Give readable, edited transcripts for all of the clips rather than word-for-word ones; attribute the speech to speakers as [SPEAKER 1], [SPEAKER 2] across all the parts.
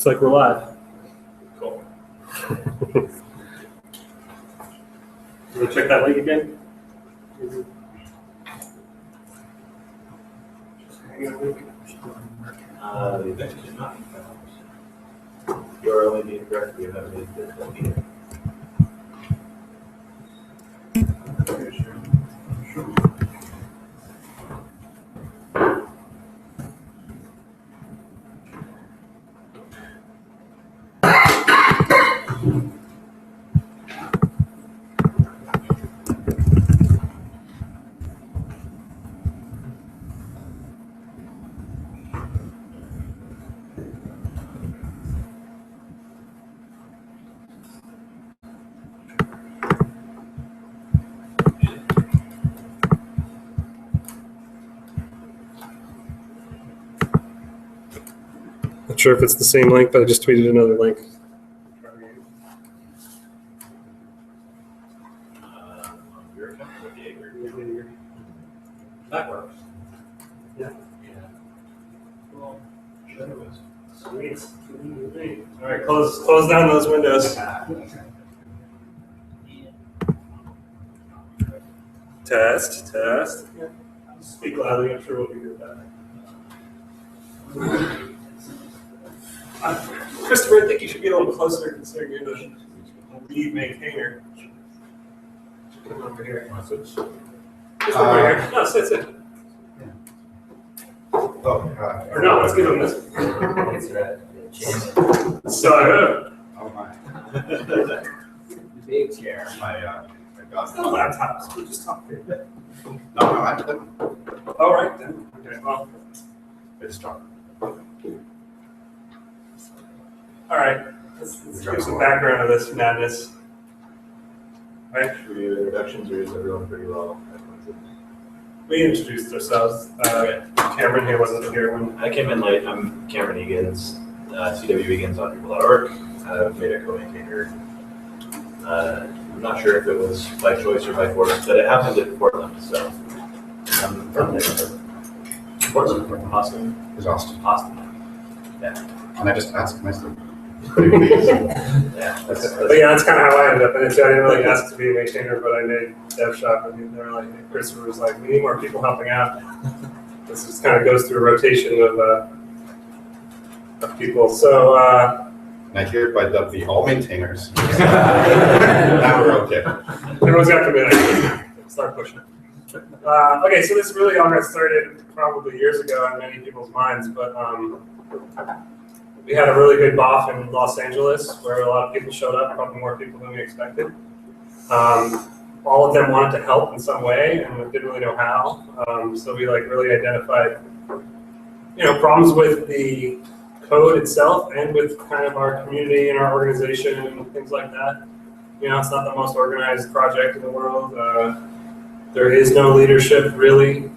[SPEAKER 1] Looks like we're live.
[SPEAKER 2] Cool.
[SPEAKER 1] You want to check that link again?
[SPEAKER 2] The event is not you're only being correct. You haven't made this one either.
[SPEAKER 1] Not sure if it's the same link, but I just tweeted another link.
[SPEAKER 2] On your account or the Aegir? That works.
[SPEAKER 1] Yeah.
[SPEAKER 2] Well, sure it was.
[SPEAKER 1] Sweet. All right, close down those windows. Test. Speak loudly. I'm sure we'll be good at that. Christopher, I think you should be a little closer considering you're the lead maintainer. Come over here. Just over here. No, sit. Or no, let's give him this. So,
[SPEAKER 3] Oh my.
[SPEAKER 2] Big chair.
[SPEAKER 3] I got
[SPEAKER 1] it's not a laptop, so we'll just talk here.
[SPEAKER 3] No, I didn't.
[SPEAKER 1] All right, then. Okay, well.
[SPEAKER 3] I just talked.
[SPEAKER 1] All right, let's give some background to this madness. Right?
[SPEAKER 2] Should we do introductions or is everyone pretty well acquainted?
[SPEAKER 1] We introduced ourselves. Cameron here wasn't here when.
[SPEAKER 2] I came in late. I'm Cameron Egan's, CWEgans.people.org. I've made a co-maintainer. I'm not sure if it was by choice or by force, but it happened in Portland, so I'm from there. Portland, Austin.
[SPEAKER 3] It's Austin.
[SPEAKER 2] Yeah.
[SPEAKER 3] And I just asked myself.
[SPEAKER 2] Yeah.
[SPEAKER 1] But yeah, that's kind of how I ended up. And I didn't really ask to be a maintainer, but I made dev shop, and they were like, Christopher was like, we need more people helping out. This just kind of goes through a rotation of people. So.
[SPEAKER 3] And I hereby dub the all maintainers. Now we're okay.
[SPEAKER 1] Everyone's got to commit. Start pushing. Okay, so this really all got started probably years ago in many people's minds, but we had a really good BOF in Los Angeles where a lot of people showed up, probably more people than we expected. All of them wanted to help in some way, and we didn't really know how. So we really identified, problems with the code itself and with kind of our community and our organization and things like that. It's not the most organized project in the world. There is no leadership really.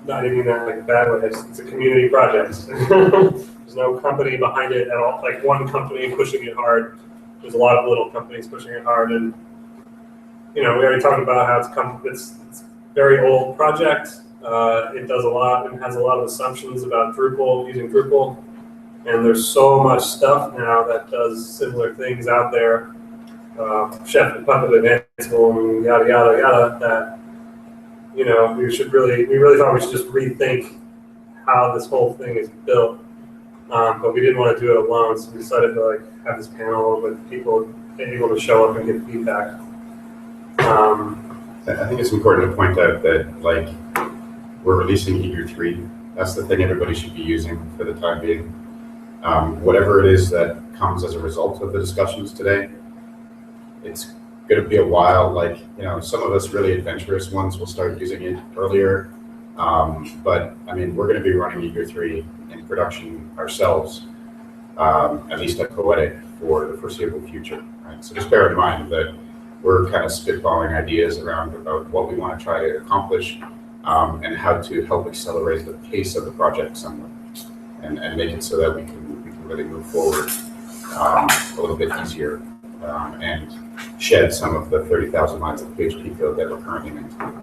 [SPEAKER 1] Not even that like bad way. It's a community project. There's no company behind it at all. Like one company pushing it hard. There's a lot of little companies pushing it hard, and we already talked about how it's a very old project. It does a lot and has a lot of assumptions about Drupal, using Drupal, and there's so much stuff now that does similar things out there. Chef and Puppet and Ansible and yada yada yada. That we really thought we should just rethink how this whole thing is built, but we didn't want to do it alone, so we decided to have this panel with people able to show up and give feedback.
[SPEAKER 3] I think it's important to point out that we're releasing Aegir 3. That's the thing everybody should be using for the time being. Whatever it is that comes as a result of the discussions today, it's going to be a while. Some of us really adventurous ones will start using it earlier. But we're going to be running Aegir 3 in production ourselves, at least at Poetic, for the foreseeable future. Right? So just bear in mind that we're kind of spitballing ideas around about what we want to try to accomplish and how to help accelerate the pace of the project somewhat and make it so that we can really move forward a little bit easier and shed some of the 30,000 lines of PHP code that we're currently maintaining.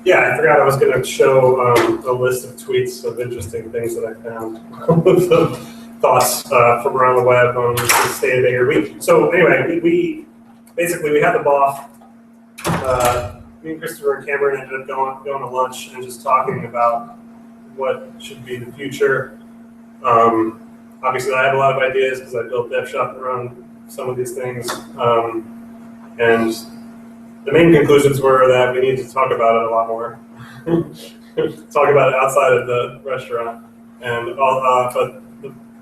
[SPEAKER 1] Yeah, I forgot I was going to show a list of tweets of interesting things that I found with the thoughts from around the web on the state of Aegir week. So anyway, we basically we had the BOF. Me and Christopher and Cameron ended up going to lunch and just talking about what should be the future. Obviously, I have a lot of ideas because I built DevShop around some of these things, and the main conclusions were that we need to talk about it a lot more. Talk about it outside of the restaurant. And but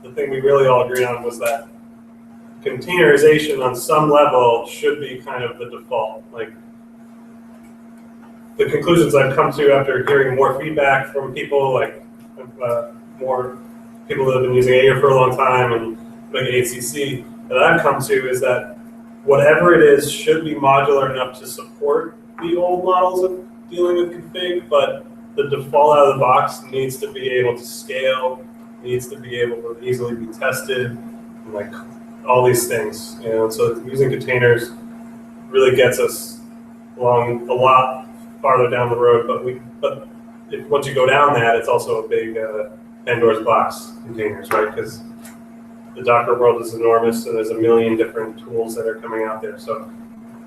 [SPEAKER 1] the thing we really all agreed on was that containerization on some level should be kind of the default. Like the conclusions I've come to after hearing more feedback from people, like more people that have been using Aegir for a long time and like ACC, that I've come to is that whatever it is should be modular enough to support the old models of dealing with config, but the default out of the box needs to be able to scale, needs to be able to easily be tested, and like all these things. You know, so using containers really gets us along a lot farther down the road. But once you go down that, it's also a big Pandora's box, containers, right? Because the Docker world is enormous, and there's a million different tools that are coming out there. So,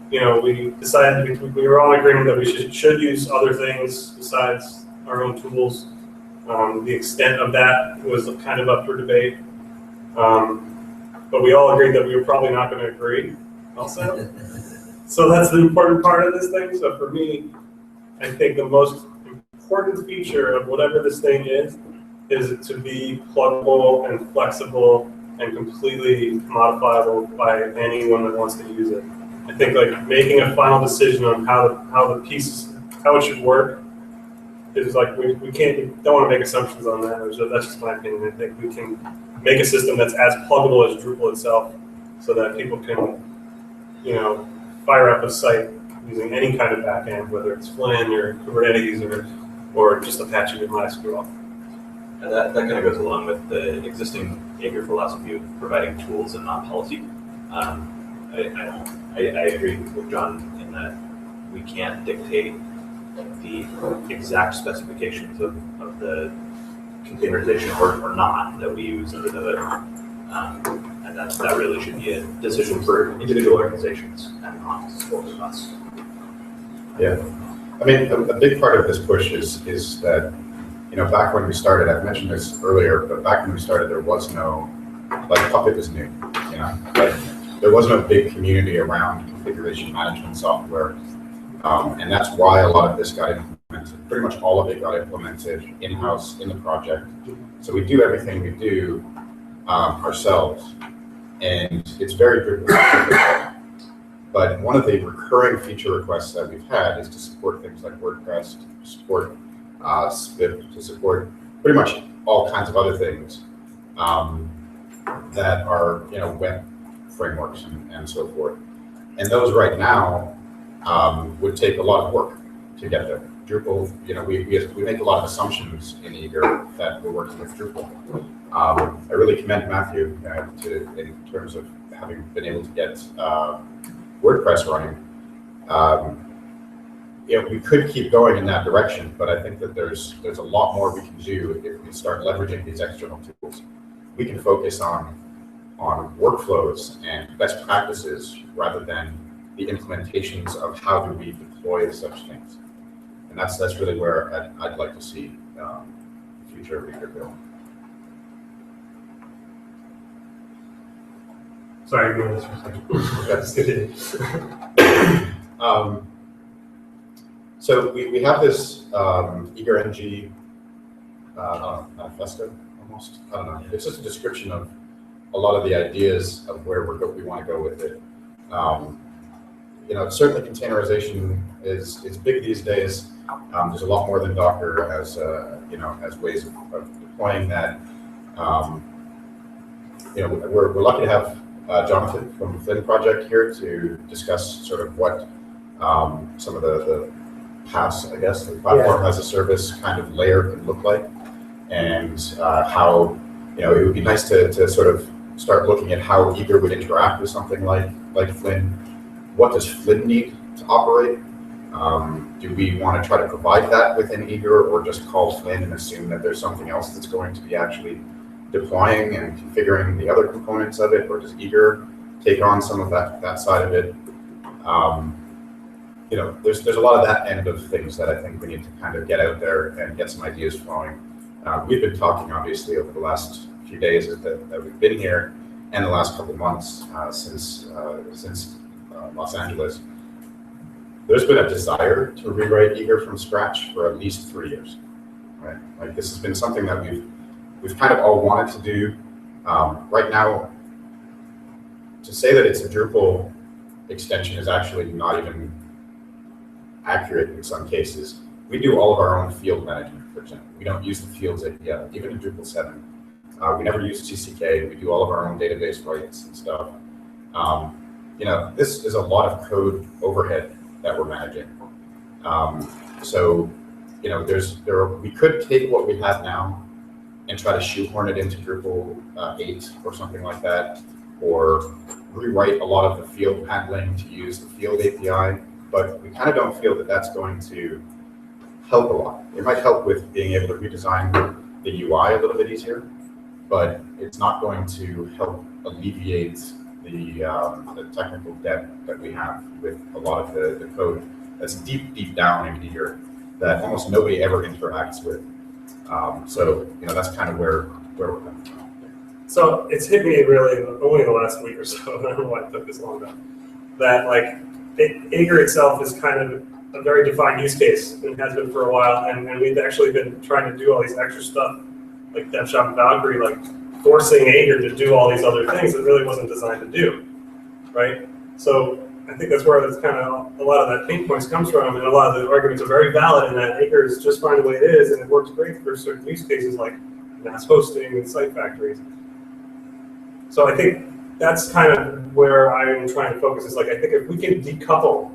[SPEAKER 1] you know, we decided we were all in agreement that we should use other things besides our own tools. The extent of that was kind of up for debate, but we all agreed that we were probably not going to agree. Also, so that's the important part of this thing. So for me, I think the most important feature of whatever this thing is it to be pluggable and flexible and completely modifiable by anyone that wants to use it. I think like making a final decision on how the piece, how it should work is like we don't want to make assumptions on that. That's just my opinion. I think we can make a system that's as pluggable as Drupal itself, so that people can, you know, fire up a site using any kind of backend, whether it's Flynn or Kubernetes or just Apache with MySQL.
[SPEAKER 2] And that kind of goes along with the existing Aegir philosophy of providing tools and not policy. I agree with John in that we can't dictate the exact specifications of the containerization or not that we use under the hood. And that really should be a decision for individual organizations and not both of us.
[SPEAKER 3] Yeah, I mean, a big part of this push is that, you know, back when we started, I've mentioned this earlier, but back when we started, there was no, like, Puppet was new, you know, like, there was no big community around configuration management software, and that's why a lot of this got implemented. Pretty much all of it got implemented in-house in the project. So we do everything we do ourselves, and it's very Drupal. But one of the recurring feature requests that we've had is to support things like WordPress, to support SPIP, to support pretty much all kinds of other things that are, you know, web frameworks and so forth. And those right now would take a lot of work to get there. Drupal, you know, we make a lot of assumptions in Aegir that we're working with Drupal. I really commend Matthew in terms of having been able to get WordPress running. You know, we could keep going in that direction, but I think that there's a lot more we can do if we start leveraging these external tools. We can focus on workflows and best practices rather than the implementations of how do we deploy such things. And that's really where I'd like to see the future of Aegir go.
[SPEAKER 1] Sorry, ignore this for a second.
[SPEAKER 3] So we have this Aegir NG manifesto, almost. I don't know. It's just a description of a lot of the ideas of where we want to go with it. You know, certainly containerization is big these days. There's a lot more than Docker as you know, as ways of deploying that. You know, we're lucky to have Jonathan from the Flynn project here to discuss sort of what some of the PaaS, I guess, the platform as a service kind of layer can look like, and how, you know, it would be nice to sort of start looking at how Aegir would interact with something like Flynn. What does Flynn need to operate? Do we want to try to provide that within Aegir, or just call Flynn and assume that there's something else that's going to be actually deploying and configuring the other components of it, or does Aegir take on some of that side of it? You know, there's a lot of that end of things that I think we need to kind of get out there and get some ideas flowing. We've been talking, obviously, over the last few days that we've been here, and the last couple of months since Los Angeles. There's been a desire to rewrite Aegir from scratch for at least 3 years, right? Like, this has been something that we've kind of all wanted to do. Right now, to say that it's a Drupal extension is actually not even accurate in some cases. We do all of our own field management, for example. We don't use the fields API, even in Drupal 7. We never use TCK. We do all of our own database writes and stuff. You know, this is a lot of code overhead that we're managing. So, you know, we could take what we have now and try to shoehorn it into Drupal 8 or something like that, or rewrite a lot of the field handling to use the field API, but we kind of don't feel that that's going to help a lot. It might help with being able to redesign the UI a little bit easier, but it's not going to help alleviate the technical debt that we have with a lot of the code that's deep down in Aegir that almost nobody ever interacts with. So, you know, that's kind of where we're coming from.
[SPEAKER 1] So it's hit me really only in the last week or so, I don't know why it took this long, that like Aegir itself is kind of a very defined use case, and has been for a while, and we've actually been trying to do all these extra stuff, like DevShop and Valkyrie, like forcing Aegir to do all these other things that really wasn't designed to do, right? So I think that's where that's kind of a lot of that pain points comes from, and a lot of the arguments are very valid in that Aegir is just fine the way it is, and it works great for certain use cases like mass hosting and site factories. So I think that's kind of where I'm trying to focus, is like, I think if we can decouple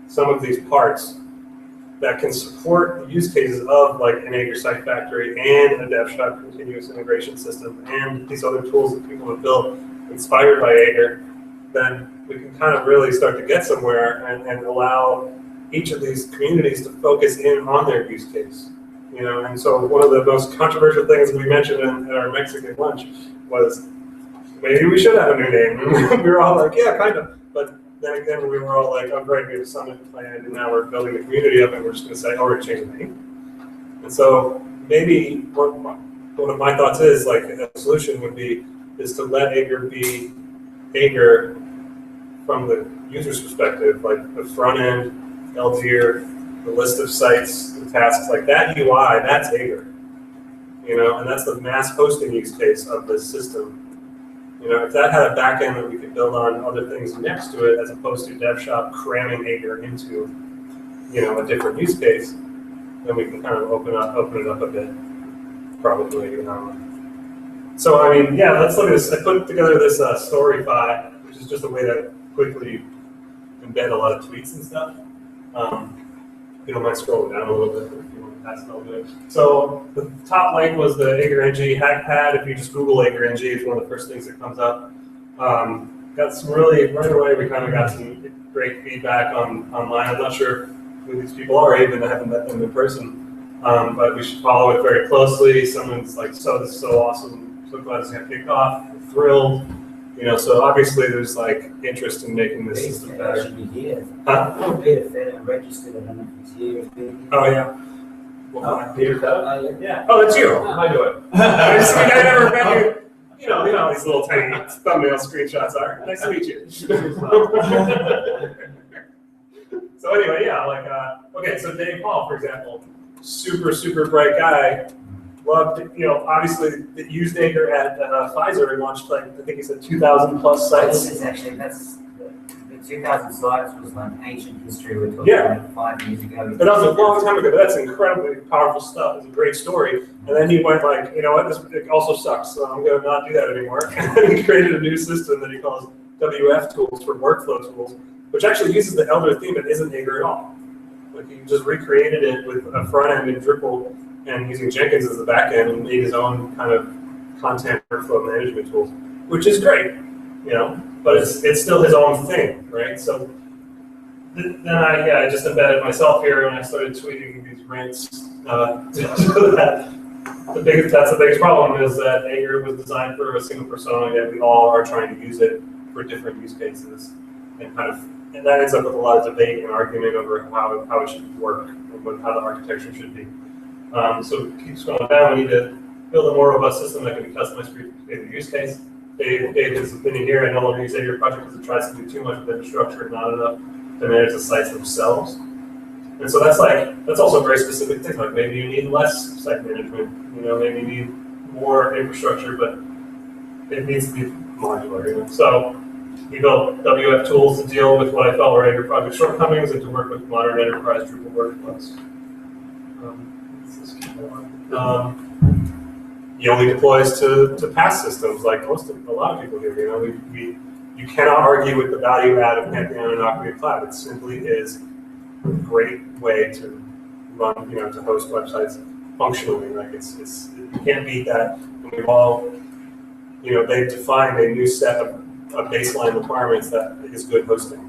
[SPEAKER 1] some of these parts that can support the use cases of like an Aegir site factory and a DevShop continuous integration system and these other tools that people have built inspired by Aegir, then we can kind of really start to get somewhere and allow each of these communities to focus in on their use case. You know, and so one of the most controversial things we mentioned at our Mexican lunch was maybe we should have a new name. We were all like, yeah, kind of. But then again, we were all like, oh, great, we have a summit planned, and now we're building the community up, and we're just going to say, oh, we're going to change the name. And so maybe one of my thoughts is, like, a solution would be, is to let Aegir be Aegir from the user's perspective, like the front end, LDIR, the list of sites, the tasks, like that UI, that's Aegir. You know, and that's the mass hosting use case of this system. You know, if that had a backend that we could build on other things next to it, as opposed to DevShop cramming Aegir into, you know, a different use case, then we can kind of open it up a bit, probably. So I mean, yeah, let's look at this. I put together this Storyfy, which is just a way to quickly embed a lot of tweets and stuff. If you don't mind scrolling down a little bit, if you want to pass it over to it. So the top link was the Aegir NG hackpad. If you just Google Aegir NG, it's one of the first things that comes up. Got some really, right away, we kind of got some great feedback online. I'm not sure who these people are, even I haven't met them in person. But we should follow it very closely. Someone's like, so this is so awesome. So glad it's going to kick off. We're thrilled. You know, so obviously there's like interest in making this system better. Huh?
[SPEAKER 4] Peter Fett registered. I don't know if he's here.
[SPEAKER 1] Oh yeah.
[SPEAKER 2] Peter Fett?
[SPEAKER 1] Yeah. Oh, that's you. How you doing? I never met you. You know how these little tiny thumbnail screenshots are. Nice to meet you. So anyway, yeah, like okay, so Dave Paul, for example, super bright guy. Loved, you know, obviously used Aegir at Pfizer and launched, like, I think he said 2,000 plus sites.
[SPEAKER 4] This is actually, that's the 2,000 sites was like ancient history. We're talking about 5 years ago.
[SPEAKER 1] But that was a long time ago. But that's incredibly powerful stuff. It's a great story. And then he went like, you know what, it also sucks, so I'm going to not do that anymore. And he created a new system that he calls WF tools for workflow tools, which actually uses the Elder theme, but isn't Aegir at all. Like, he just recreated it with a front end in Drupal and using Jenkins as the back end and made his own kind of content workflow management tools, which is great, you know, but it's still his own thing, right? So then I just embedded myself here and I started tweeting these rants. So that's the biggest problem is that Aegir was designed for a single persona, yet we all are trying to use it for different use cases, and that ends up with a lot of debate and argument over how it should work and how the architecture should be. So keep scrolling down. We need to build a more robust system that can be customized for every use case. David's opinion here, I no longer use Aegir project because it tries to do too much with infrastructure and not enough to manage the sites themselves. And so that's also very specific things. Like maybe you need less site management, maybe you need more infrastructure, but it needs to be modular. So we built WF tools to deal with what I felt were Aegir project shortcomings and to work with modern enterprise Drupal workflows. He only deploys to past systems like a lot of people here. You cannot argue with the value add of Pantheon and Acquia Cloud. It simply is a great way to run, to host websites functionally. Like you can't beat that. And we've all, they've defined a new set of baseline requirements that is good hosting.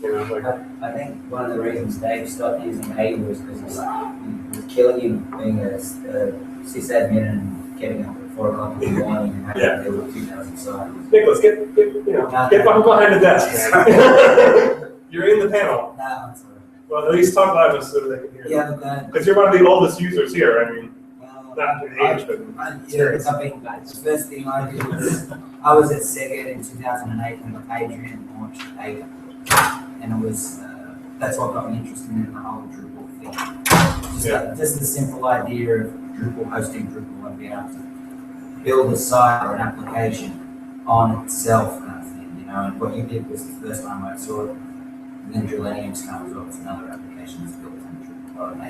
[SPEAKER 4] I think one of the reasons Dave stopped using Aegir was because it was killing him being a sysadmin and getting up at 4 o'clock in the morning and having to deal with 2,000 sites.
[SPEAKER 1] Nicholas, get behind the desk, man. You're in the panel.
[SPEAKER 4] No, it's all right.
[SPEAKER 1] Well, at least talk loud so they can hear you.
[SPEAKER 4] Yeah, but
[SPEAKER 1] Because you're one of the oldest users here. I mean,
[SPEAKER 4] well,
[SPEAKER 1] not in age, but
[SPEAKER 4] the first thing I did was I was at Sega in 2008 when Adrian launched Aegir, and it was that's what got me interested in the whole Drupal thing. Just the simple idea of Drupal hosting Drupal and being able to build a site or an application on itself, kind of thing, And what you did was the first time I saw it. And then Drillenium's kind of results, another application that's built on Drupal.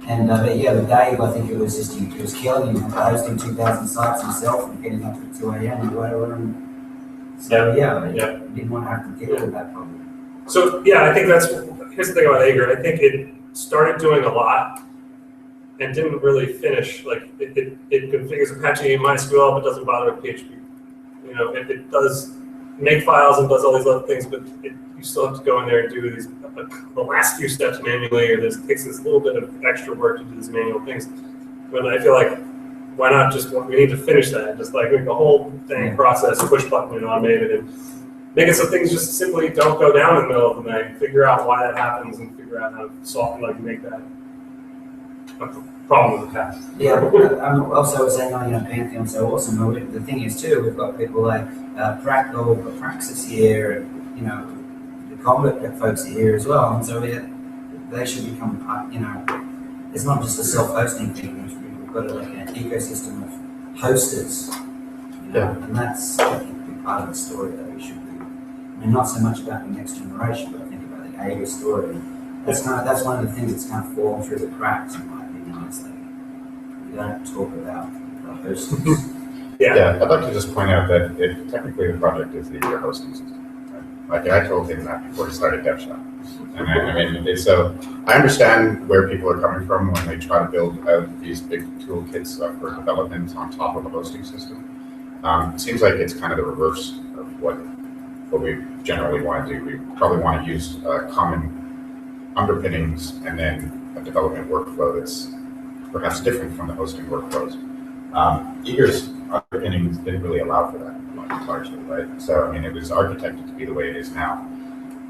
[SPEAKER 4] And but with Dave, I think it was just he was killing him hosting 2,000 sites himself and getting up at 2 a.m. and whatever. And so didn't want to have to deal with that problem.
[SPEAKER 1] So I think here's the thing about Aegir. I think it started doing a lot and didn't really finish. Like it configures Apache and MySQL, but doesn't bother with PHP. It does make files and does all these other things, but you still have to go in there and do the last few steps manually, or this takes this little bit of extra work to do these manual things. But I feel like why not we need to finish that, just like make the whole thing process push button and automated, and make it so things just simply don't go down in the middle of the night. Figure out why that happens and figure out how to solve make that a problem in the past.
[SPEAKER 4] Yeah, I'm also saying, Pantheon's so awesome. But the thing is too, we've got people like Praxis here, and the Combat folks are here as well, and so they should become it's not just a self-hosting thing. We've got an ecosystem of hosters, and that's I think a big part of the story that we should be. I mean, not so much about the next generation, but I think about the Aegir story. That's one of the things that's kind of fallen through the cracks, in my opinion. Honestly, we don't talk about the hosters.
[SPEAKER 3] Yeah, I'd like to just point out that technically the project is the Aegir hosting system. Right? Like I told him that before he started DevShop. And so I understand where people are coming from when they try to build out these big toolkits for development on top of a hosting system. It seems like it's kind of the reverse of what we generally want to do. We probably want to use common underpinnings and then a development workflow that's perhaps different from the hosting workflows. Aegir's underpinnings didn't really allow for that largely, right? So, it was architected to be the way it is now.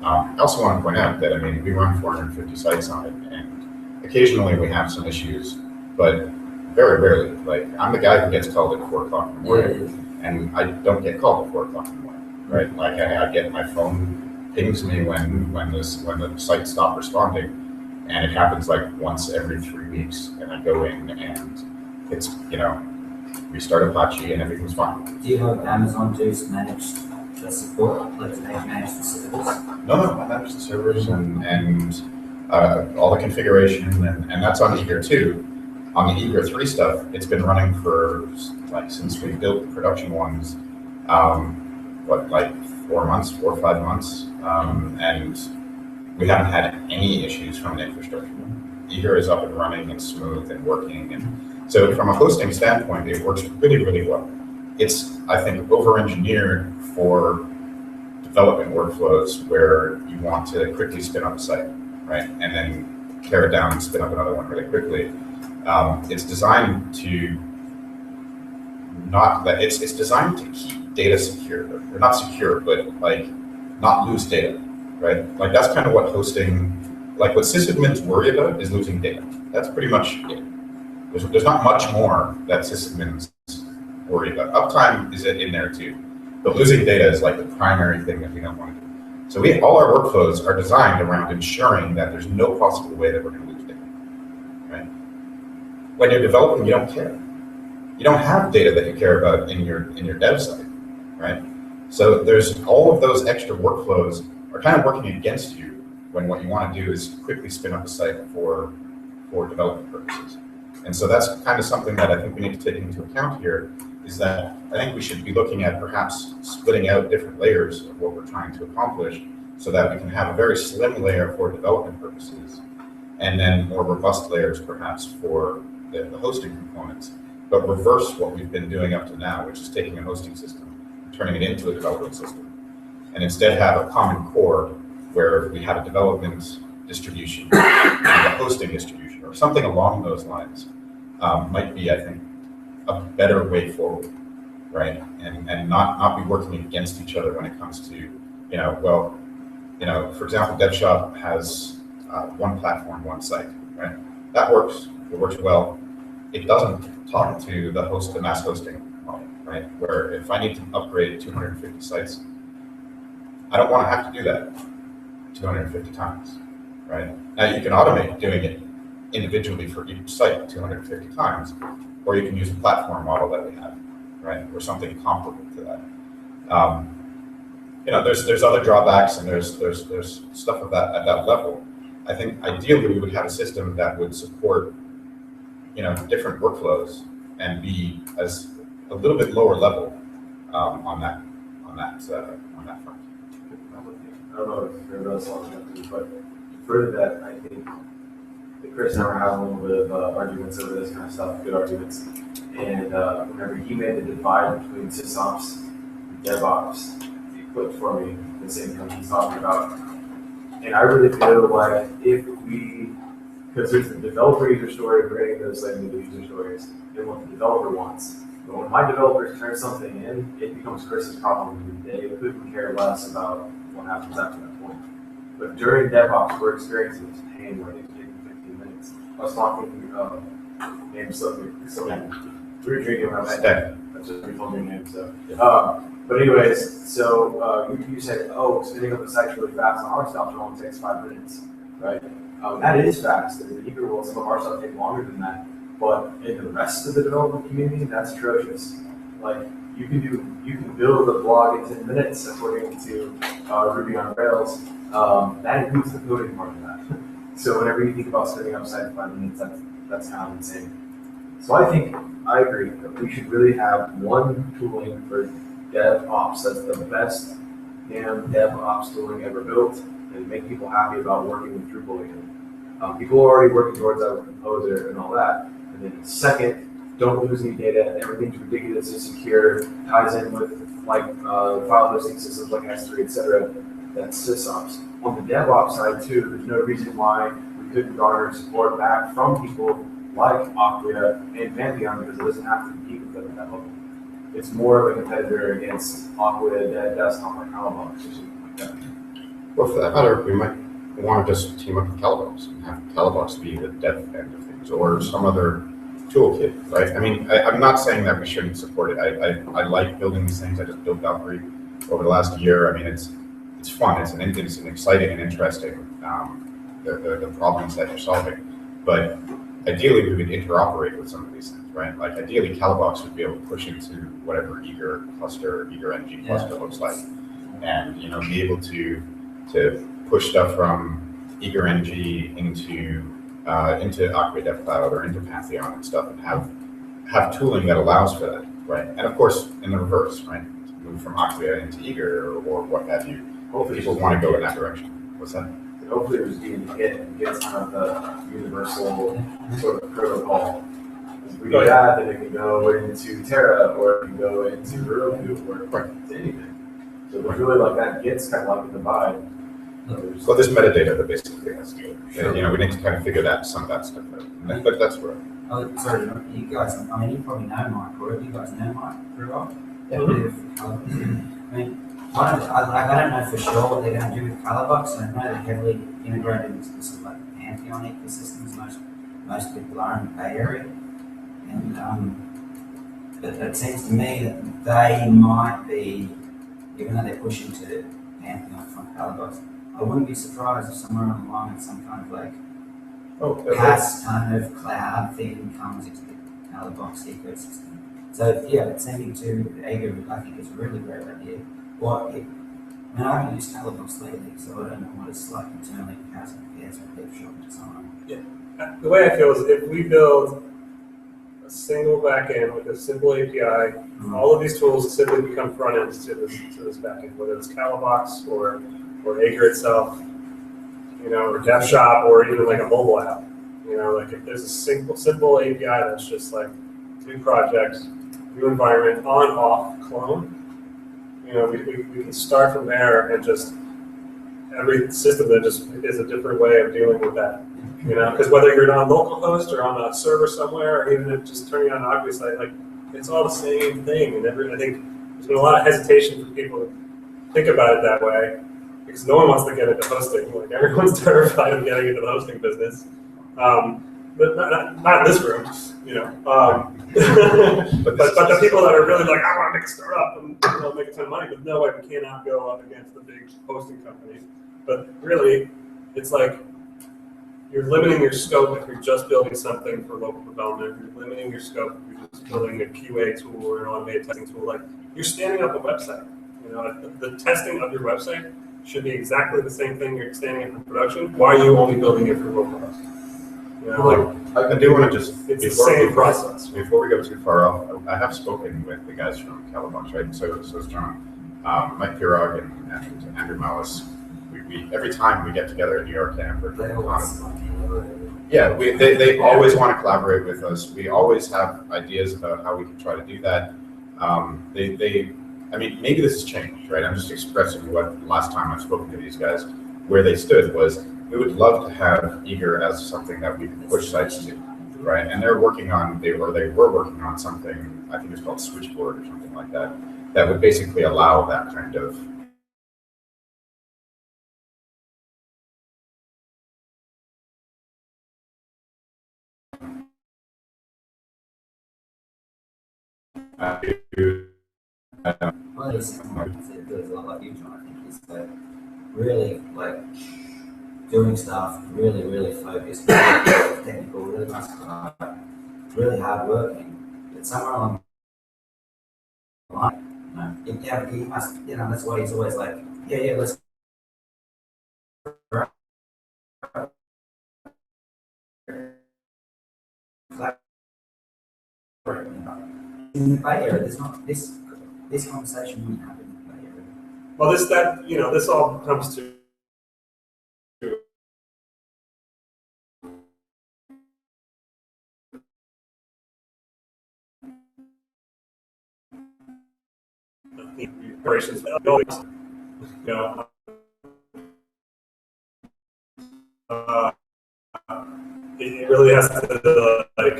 [SPEAKER 3] I also want to point out that, we run 450 sites on it, and occasionally we have some issues, but very rarely. Like, I'm the guy who gets called at 4 o'clock in the morning, and I don't get called at 4 o'clock in the morning, right? Like, I get my phone pings me when the sites stop responding, and it happens like once every 3 weeks, and I go in and it's, restart Apache and everything's fine.
[SPEAKER 4] Do you have Amazon to manage the support? Like, do they manage the servers?
[SPEAKER 3] No, I manage the servers and all the configuration, and that's on Aegir 2. On the Aegir 3 stuff, it's been running for, since we built the production ones, 4 or 5 months, and we haven't had any issues from an infrastructure. Aegir is up and running and smooth and working, and so from a hosting standpoint, it works really, really well. It's, I think, over-engineered for development workflows where you want to quickly spin up a site, right? And then tear it down and spin up another one really quickly. It's designed to it's designed to keep data secure, or not secure, but like not lose data, right? Like that's kind of what hosting, like what sysadmins worry about is losing data. That's pretty much it. There's not much more that sysadmins worry about. Uptime is in there too, but losing data is like the primary thing that we don't want to do. So all our workflows are designed around ensuring that there's no possible way that we're going to lose data, right? When you're developing, you don't care. You don't have data that you care about in your dev site, right? So there's all of those extra workflows are kind of working against you when what you want to do is quickly spin up a site for development purposes. And so that's kind of something that I think we need to take into account here, is that I think we should be looking at perhaps splitting out different layers of what we're trying to accomplish so that we can have a very slim layer for development purposes and then more robust layers perhaps for the hosting components, but reverse what we've been doing up to now, which is taking a hosting system and turning it into a development system, and instead have a common core where we have a development distribution and a hosting distribution or something along those lines. Might be, I think, a better way forward, right? And not be working against each other when it comes to, for example, DevShop has one platform, one site, right? That works. It works well. It doesn't talk to the mass hosting model, right? Where if I need to upgrade 250 sites, I don't want to have to do that 250 times, right? Now you can automate doing it individually for each site 250 times, or you can use the platform model that we have, right? Or something comparable to that. There's other drawbacks and there's stuff at that level. I think ideally we would have a system that would support, different workflows and be as a little bit lower level on that front.
[SPEAKER 2] I don't know if you're about to, but further that, I think that Chris and I were having a little bit of arguments over this kind of stuff, good arguments. And whenever he made the divide between SysOps and DevOps, he put for me the same thing he's talking about. And I really feel like because there's the developer user story, we're getting those segmented user stories, and what the developer wants. But when my developers turn something in, it becomes Chris's problem. They couldn't care less about what happens after that point. But during DevOps, we're experiencing this pain where it's taking 15 minutes. I was talking name something. We were drinking around that. That's just told me your name. So, but anyways, so you said, spinning up the site's really fast. On our stuff, it only takes 5 minutes, right? That is fast. In the Aegir world, some of our stuff takes longer than that. But in the rest of the development community, that's atrocious. Like you can build a blog in 10 minutes according to Ruby on Rails. That includes the coding part of that. So whenever you think about spinning up a site in 5 minutes, that's kind of insane. So I agree that we should really have one tooling for DevOps that's the best damn DevOps tooling ever built and make people happy about working with Drupal again. People are already working towards that with Composer and all that. And then second, don't lose any data. Everything's ridiculously secure, ties in with file hosting systems like S3, etc. That's SysOps. On the DevOps side too, there's no reason why we couldn't garner support back from people like Acquia and Pantheon because it doesn't have to compete with them at that level. It's more of a competitor against Acquia, Desktop, or Calamax or something like that.
[SPEAKER 3] Well, for that matter, we might want to just team up with Calamax and have Calamax be the dev end of things, or some other toolkit, right? I mean, I'm not saying that we shouldn't support it. I like building these things. I just built Valkyrie over the last year. I mean, it's fun. It's an exciting and interesting the problems that you're solving. But ideally, we would interoperate with some of these things, right? Like ideally, Calamax would be able to push into whatever Aegir cluster, Aegir NG cluster looks like, and be able to push stuff from Aegir NG into Acquia Dev Cloud or into Pantheon and stuff, and have tooling that allows for that, right? And of course, in the reverse, right? To move from Acquia into Aegir or what have you. Hopefully, people want to go in that direction. What's that?
[SPEAKER 2] Hopefully, it was get kind of the universal sort of protocol. If we do that, then it can go into Terra, or it can go into Heroku, or into anything. So there's really like that gets kind of like a divide.
[SPEAKER 3] Well, there's metadata that basically has to go. Sure. You know, we need to kind of figure some of that stuff out. But that's where.
[SPEAKER 4] Oh, sorry, you guys, I mean, you probably know Mike, or you guys know Mike pretty well.
[SPEAKER 2] Yeah.
[SPEAKER 4] I mean, I don't know for sure what they're going to do with Colorbox. I know they're heavily integrated into the sort of like the Pantheon ecosystems. Most people are in the Bay Area. And but it seems to me that they might be, even though they're pushing to Pantheon from Colorbox, I wouldn't be surprised if somewhere along the line some kind of like PaaS kind of cloud thing comes into the Colorbox ecosystem. So yeah, it's sending to Aegir, I think is a really great idea. I mean, I haven't used Colorbox lately, so I don't know what it's like internally PaaS compares with dev shop and so on.
[SPEAKER 1] Yeah. The way I feel is if we build a single backend with a simple API, all of these tools simply become front ends to this backend, whether it's Colorbox or Aegir itself, you know, or Dev Shop, or even like a mobile app. You know, like if there's a simple API that's just like new project, new environment, on, off, clone, you know, we can start from there, and just every system that just is a different way of dealing with that. You know, because whether you're on localhost or on a server somewhere, or even if just turning on an Aegir site, like it's all the same thing. And I think there's been a lot of hesitation for people to think about it that way, because no one wants to get into hosting. Like everyone's terrified of getting into the hosting business, but not in this room, you know. But the people that are really like, I want to make a startup and make a ton of money, but no way, we cannot go up against the big hosting companies. But really, it's like you're limiting your scope if you're just building something for local development. You're limiting your scope if you're just building a QA tool or an automated testing tool. Like you're standing up a website. You know, the testing of your website should be exactly the same thing you're standing up in production. Why are you only building it for localhost? You know,
[SPEAKER 3] I do want to just,
[SPEAKER 1] it's the same process.
[SPEAKER 3] Before we go too far off, I have spoken with the guys from Colorbox, right? So is John, Mike Pirog and Andrew Malice. We every time we get together at NYCcamp or they always want to collaborate with us. We always have ideas about how we can try to do that. I mean, maybe this has changed, right? I'm just expressing what last time I've spoken to these guys, where they stood was, we would love to have Aegir as something that we can push sites to, right? And they were working on something, I think it's called Switchboard or something like that, that would basically allow that kind of
[SPEAKER 4] Well, there's a lot like you, John, I think, is that really like doing stuff really focused, technical, really nice, really hard working. But somewhere along the line, he must, that's why he's always like, let's. In the Bay Area, there's not this conversation wouldn't happen in the Bay Area.
[SPEAKER 1] Well, this all comes to the operations, it really has to like.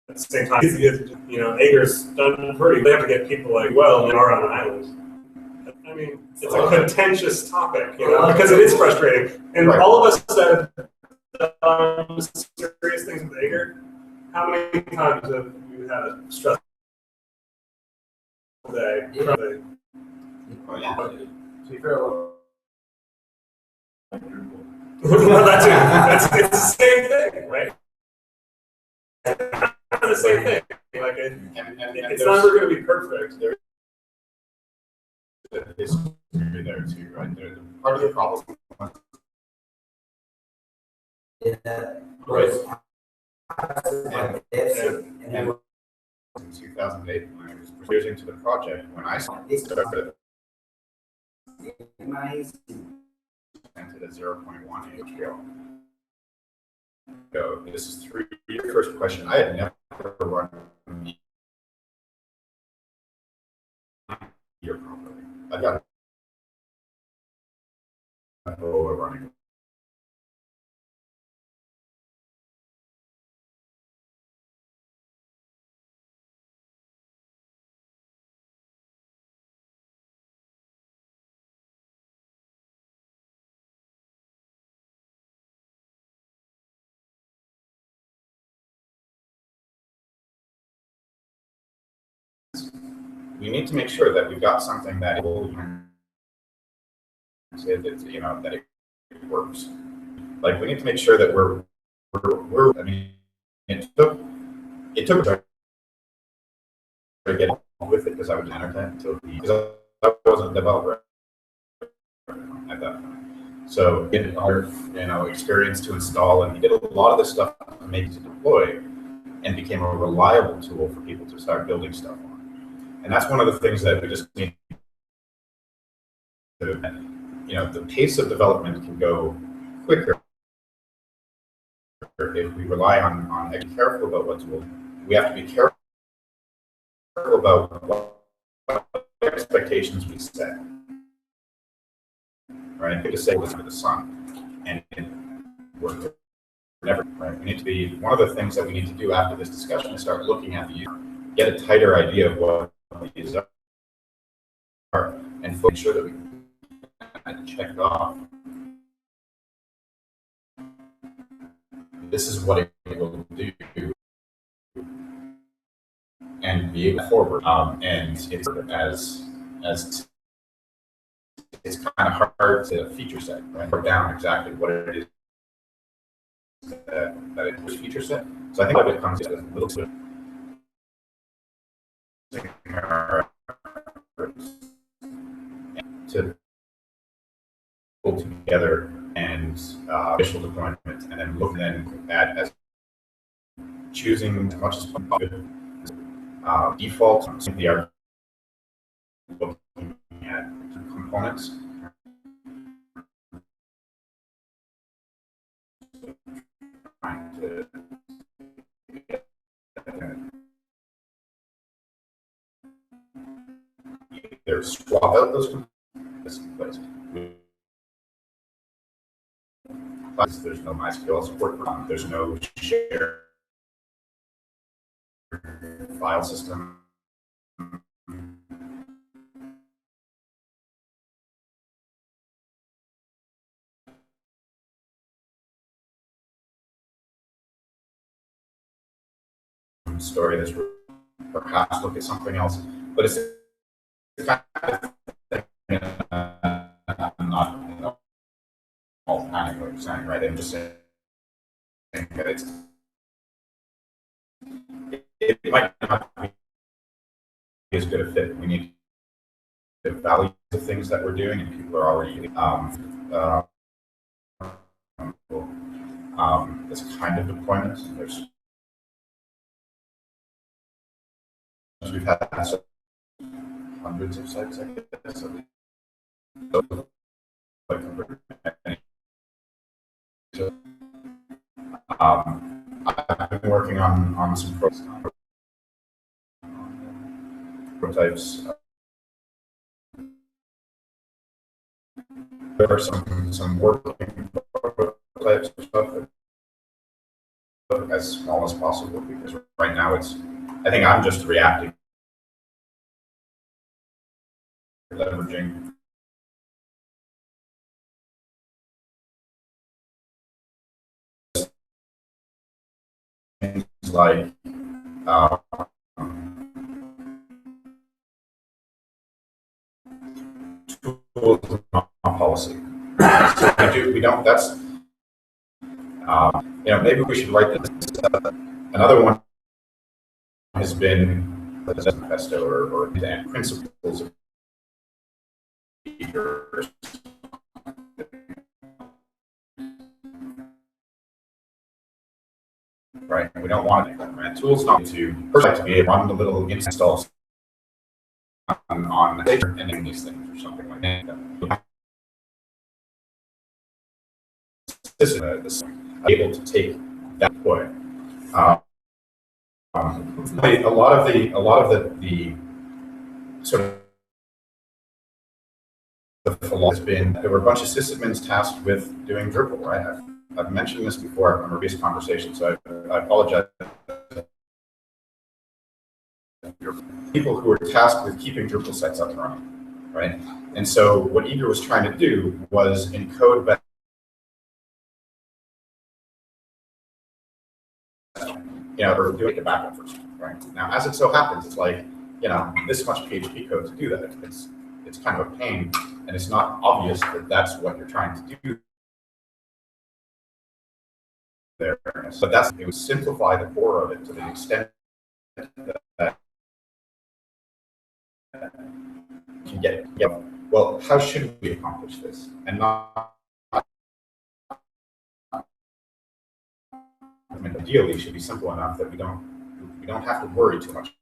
[SPEAKER 1] At the same time, Aegir's done pretty. They have to get people like, well, they are on an island. I mean, it's a contentious topic, because it is frustrating. And all of us that have done serious things with Aegir, how many times have you had a stressful day? It's the same thing, right? The same thing. Like it's never going to be perfect.
[SPEAKER 3] There is history there too, right? Part of the problem. In 2008, when I was years into the project, when I started,
[SPEAKER 4] Amazing.
[SPEAKER 3] entered at 0.1 HPL. go. This is your first question. I had never run here properly. I got running. We need to make sure that we've got something that will, that it works. Like, we need to make sure that we're I mean, it took to get on with it because I was entertained because I wasn't a developer at that point. So getting our experience to install, and he did a lot of this stuff to make it to deploy, and became a reliable tool for people to start building stuff on. And that's one of the things that we just need to, the pace of development can go quicker if we rely on being careful about what tools. We have to be careful about what expectations we set. Right? We just say this for the sun, and we're never right. We need to be one of the things that we need to do after this discussion is start looking at the user, get a tighter idea of what these are, and make sure that we can check it off. This is what it will do, and be able forward. And it's it's kind of hard to feature set, right? Or down exactly what it is that it was feature set. So I think that it comes to a little bit to pull together and initial deployment, and then look then at as choosing as much as possible default the art looking at components. Trying to either swap out those components. There's no MySQL support. There's no shared file system. Story that's perhaps look at something else, but it's kind of thing, I'm not all panic what I'm saying, right? I'm just saying that it might not be as good a fit. We need to value the things that we're doing, and people are already this kind of deployment. There's we've had hundreds of sites, I guess. So, I've been working on some prototypes. There are some working prototypes of stuff as small as possible, because right now I think I'm just reacting, leveraging things like tools policy. So we don't. That's maybe we should write this. Another one has been the manifesto or principles of Aegir. Right, we don't want to do that, right? Tools not to first like to be able to run the little installs on Aegir and then these things or something like that. This is able to take that way. A lot of the sort of the philosophy has been there were a bunch of sysadmins tasked with doing Drupal, right? I've mentioned this before in a previous conversation, so I apologize. People who were tasked with keeping Drupal sites up and running, right? And so what Aegir was trying to do was encode back, or doing the backup first, right? Now, as it so happens, it's like, this much PHP code to do that. It's kind of a pain, and it's not obvious that that's what you're trying to do there. So it would simplify the core of it to the extent that can get, well, how should we accomplish this? And not, ideally, it should be simple enough that we don't have to worry too much.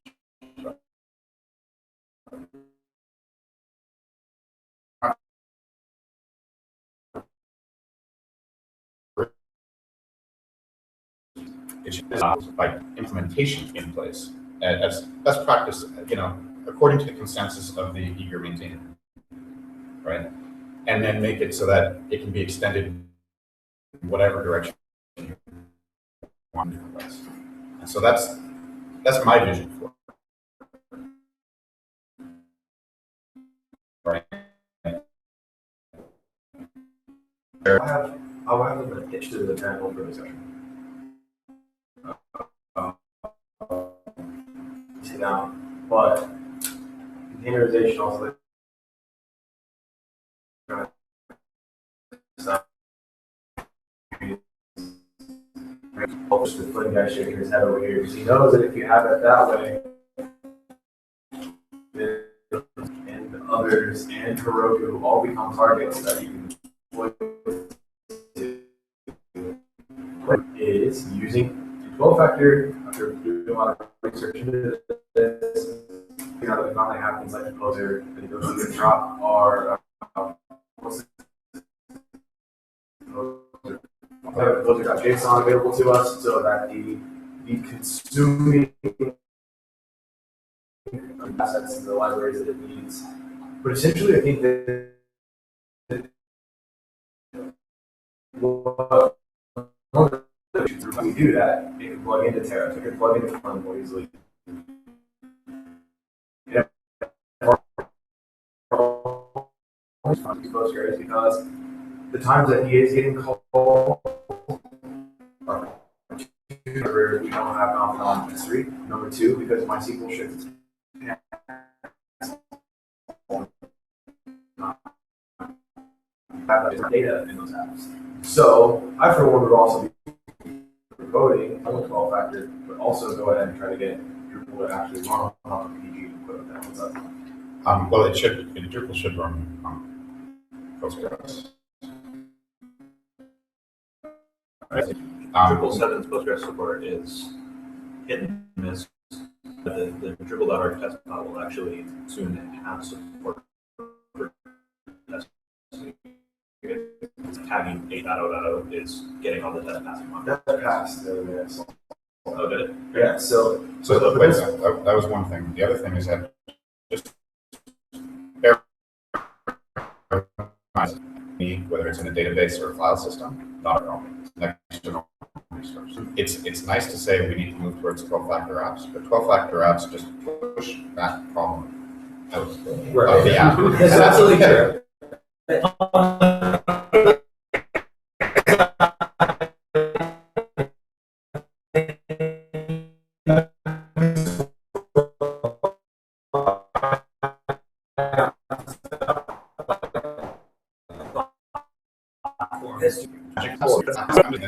[SPEAKER 3] It should be like implementation in place as best practice, according to the consensus of the Aegir maintainer, right? And then make it so that it can be extended in whatever direction you want to place. And so that's my vision for it. Right.
[SPEAKER 2] I'll have a pitch to the panel for discussion. Sit down, but containerization also the flame guy shaking his head over here because he knows that if you have it that way, and others and Heroku all become targets that you can exploit. Is using 12-factor after doing a lot of research into this. The finally happens like composer and goes to the drop or composer.json available to us so that the consuming assets and the libraries that it needs. But essentially, I think that when we do that, it can plug into Terra, it can plug into Fun more easily. Postgres because the times that he is getting called are we don't have confidant history. Number two, because MySQL shifts have data in those apps. So I for one would also be coding on the 12-factor, but also go ahead and try to get Drupal to actually run on PG and put it down. What's that?
[SPEAKER 3] Well, Drupal should run on Postgres.
[SPEAKER 2] Right. Drupal 7's Postgres support is hit and miss. The Drupal.org test file will actually soon have support for testing. Tagging 8.0.0 is getting all the test passing on. That passed the other day. Oh, did it? Yeah. So
[SPEAKER 3] that was one thing. The other thing is that just whether it's in a database or a file system, not at all. It's nice to say we need to move towards 12-factor apps, but 12-factor apps just push that problem out of the app.
[SPEAKER 2] That's absolutely true.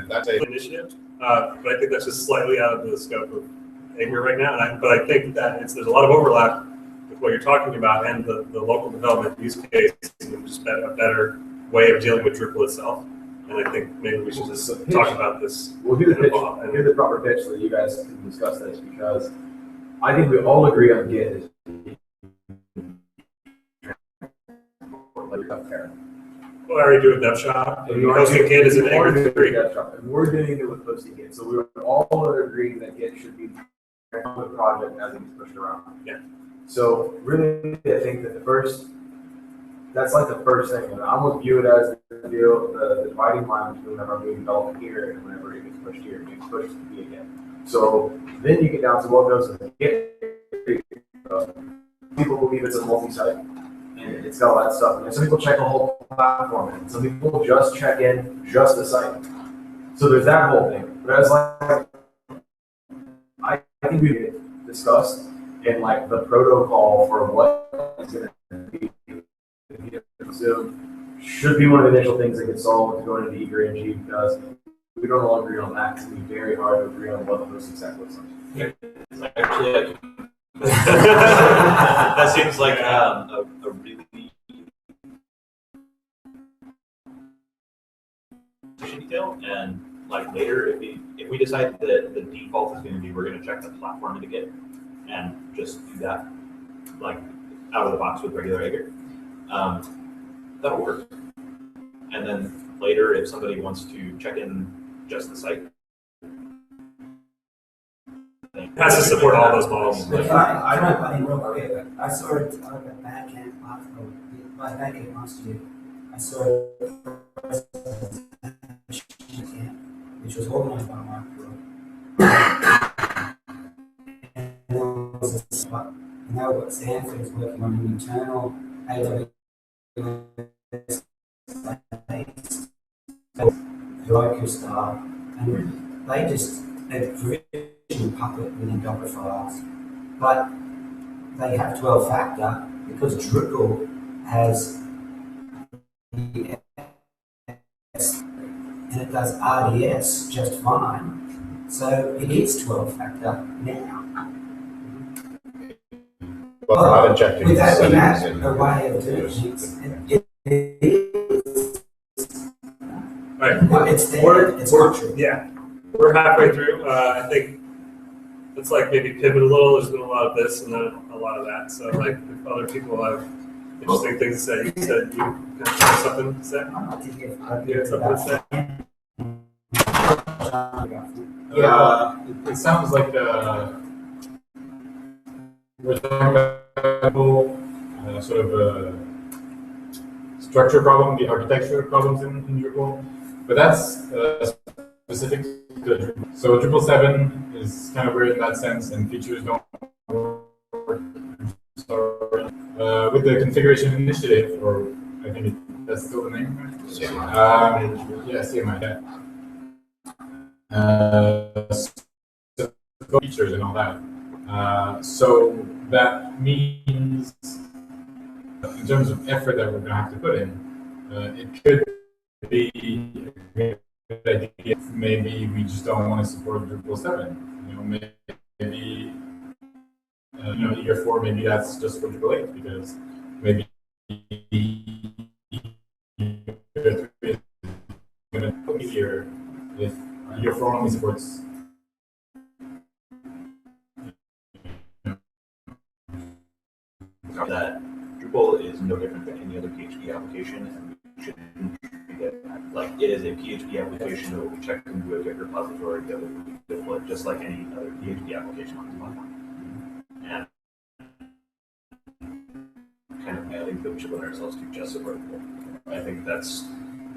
[SPEAKER 1] That's an initiative, but I think that's just slightly out of the scope of Aegir right now. But I think that there's a lot of overlap with what you're talking about and the local development use case and just a better way of dealing with Drupal itself. And I think maybe we should just talk about this.
[SPEAKER 2] We'll do the pitch. Here's the proper pitch so that you guys can discuss this because I think we all agree on Git is
[SPEAKER 1] Well, I already do a dev shop.
[SPEAKER 5] And you
[SPEAKER 1] Hosting Kit is an
[SPEAKER 5] already
[SPEAKER 1] Aegir
[SPEAKER 5] do
[SPEAKER 1] 3.
[SPEAKER 5] that stuff, and we're doing it with hosting Git. So we were all agree that Git should be on the project as it gets pushed around.
[SPEAKER 1] Yeah.
[SPEAKER 5] So really, I think that that's like the first thing. And I almost view it as the dividing line between whenever I'm doing development here and whenever it gets pushed here, it gets pushed to me again. So then you get down to what goes in the Git. People believe it's a multi-site, and it's got all that stuff. And some people check a whole platform, and some people just check in just the site. So there's that whole thing. But as like, I think we discussed in like the protocol for what is going to be Zoom should be one of the initial things that gets solved to go into Aegir NG, because we don't all agree on that. It's going to be very hard to agree on what the hosting stack looks like.
[SPEAKER 2] It's actually like that seems like a really detail. And like later, if we decide that the default is going to be we're going to check the platform into Git and just do that like out of the box with regular Aegir, that'll work. And then later, if somebody wants to check in just the site,
[SPEAKER 1] It has to support all those models.
[SPEAKER 4] But I don't butt in real quick. I saw it at Bandcamp last year. I saw it which was organized by Mark. And there was a spot. And now what Stanford is working on an internal AWS Heroku style, and they provision Puppet within Docker files, but they have 12-factor because Drupal has ES and it does RDS just fine, so it is 12-factor now.
[SPEAKER 3] But we're not injecting
[SPEAKER 4] With that,
[SPEAKER 3] settings
[SPEAKER 4] a way of doing things. It is.
[SPEAKER 1] Right.
[SPEAKER 4] It's there. It's not true.
[SPEAKER 1] Yeah, we're halfway through. I think it's like maybe pivot a little. There's been a lot of this and then a lot of that. So like if other people have interesting things to say, you said you kind of have something to say.
[SPEAKER 4] I'm not thinking
[SPEAKER 1] You had something to say?
[SPEAKER 6] It sounds like we're talking about sort of a structure problem, the architecture problems in Drupal, but that's specific to Drupal. So Drupal 7 is kind of weird in that sense, and features don't work. With the configuration initiative, or I think that's still the name, right? CMI. Features and all that. So that means, in terms of effort that we're going to have to put in, it could be a good idea. Maybe we just don't want to support Drupal 7. You know, maybe Year 4, maybe that's just for Drupal 8, because maybe Year 3 is going to put easier if Year 4 only supports.
[SPEAKER 2] That Drupal is no different than any other PHP application, and we shouldn't treat it like it is a PHP application that will be checked into a Git repository that will be deployed just like any other PHP application on the platform. And kind of I think that we should limit ourselves to just support Drupal. I think that's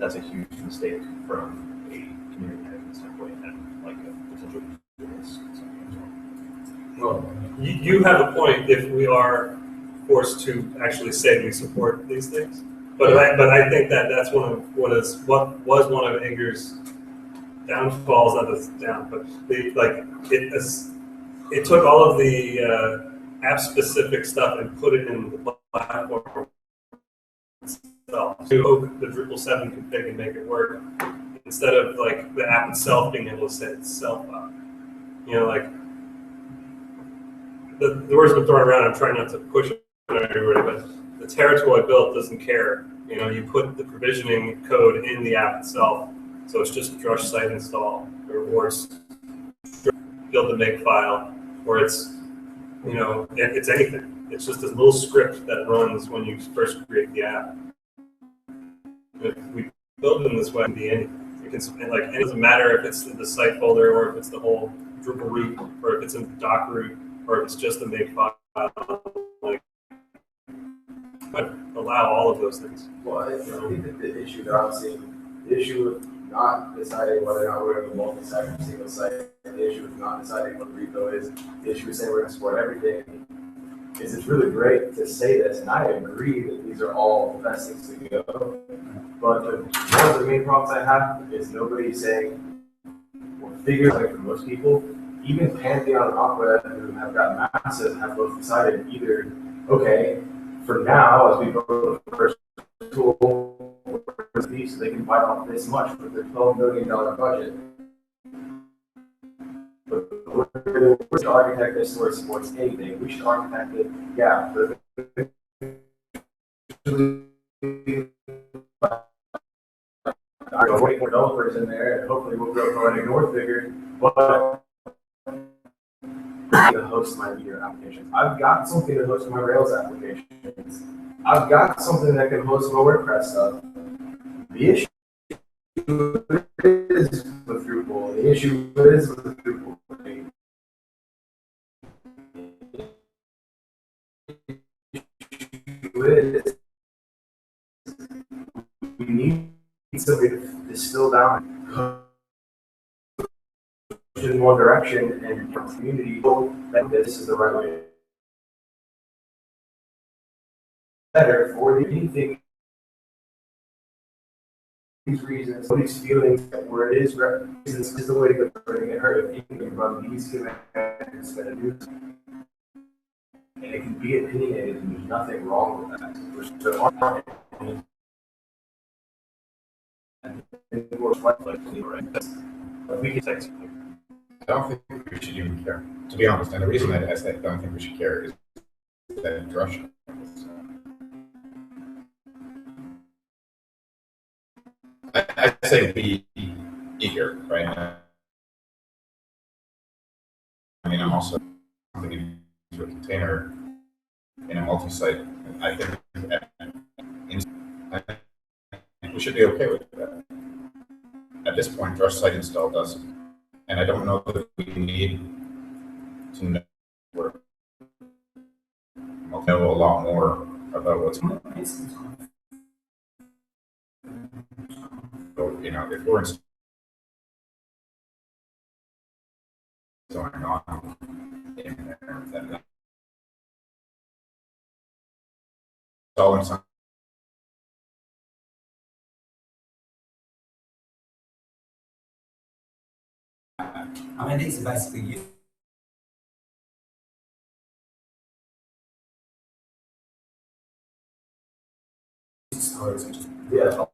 [SPEAKER 2] a huge mistake from a community management standpoint and like a potential business standpoint as well.
[SPEAKER 1] Well, you have a point if we are forced to actually say we support these things. But I think that's what was one of Aegir's downfalls. Not that's down, but it took all of the app specific stuff and put it in the platform itself to hook the Drupal 7 config and make it work, instead of like the app itself being able to set itself up. You know, like the word's been thrown around. I'm trying not to push it everywhere, but the Territory I built doesn't care. You know, you put the provisioning code in the app itself, so it's just drush site install, or it's build the make file, or it's it's anything. It's just this little script that runs when you first create the app. If we build them this way, it can be anything. It doesn't matter if it's the site folder or if it's the whole Drupal root or if it's in the doc root or if it's just the make file. Like, but allow all of those things.
[SPEAKER 5] Well, I think that the issue that I'm seeing, the issue with not deciding whether or not we're going to multi-site or single site, the issue with not deciding what repo is, the issue with saying we're going to support everything, is it's really great to say this, and I agree that these are all the best things to go. But one of the main problems I have is nobody saying, or figuring out for most people, even Pantheon and Aqua, who have got massive, have both decided either, okay, for now, as we go to the first tool, so they can bite off this much with their $12 million budget. But we should architect this where it supports anything. We should architect it, yeah, for I don't know, 20 more developers in there, and hopefully we'll grow from a North figure, but to host my Aegir applications. I've got something to host my Rails applications. I've got something that can host my WordPress stuff. The issue is with Drupal. The issue is with Drupal. We need something to distill down in one direction and community that this is the right way. Better for anything. These reasons, these feelings, where it is reasons is the way to go for it to get hurt. If you can run these commands that do, and it can be opinionated, and there's nothing wrong with that. There are we can text.
[SPEAKER 3] I don't think we should even care, to be honest. And the reason I don't think we should care is that Drush. I'd say be eager, right? I mean, I'm also something into a container in a multi-site. I think we should be okay with that. At this point, Drush site install does, and I don't know that we need to know a lot more about what's going on. So, you know, if we're going on in there, then installing something.
[SPEAKER 4] I mean, these are basically you.
[SPEAKER 5] Yeah.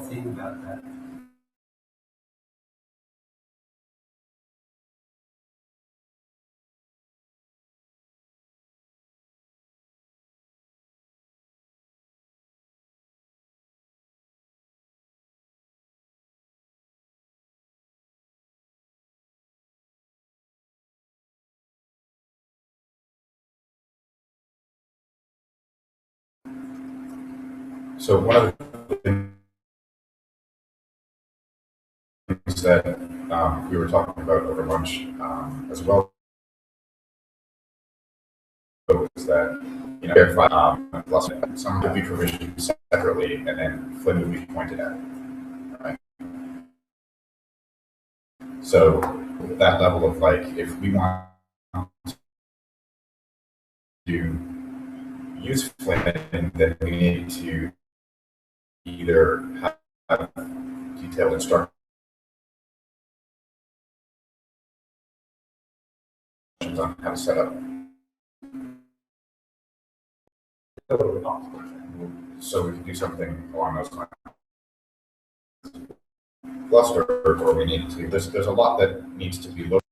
[SPEAKER 4] Think about that.
[SPEAKER 3] So one of the things that we were talking about over lunch as well is that, you know, plus some would be provisioned separately and then Flynn would be pointed at, right? So that level of like, if we want to use Flynn, then we need to either have detailed instructions on how to set up. So we can do something along those lines. Cluster, or we need to. There's a lot that needs to be looked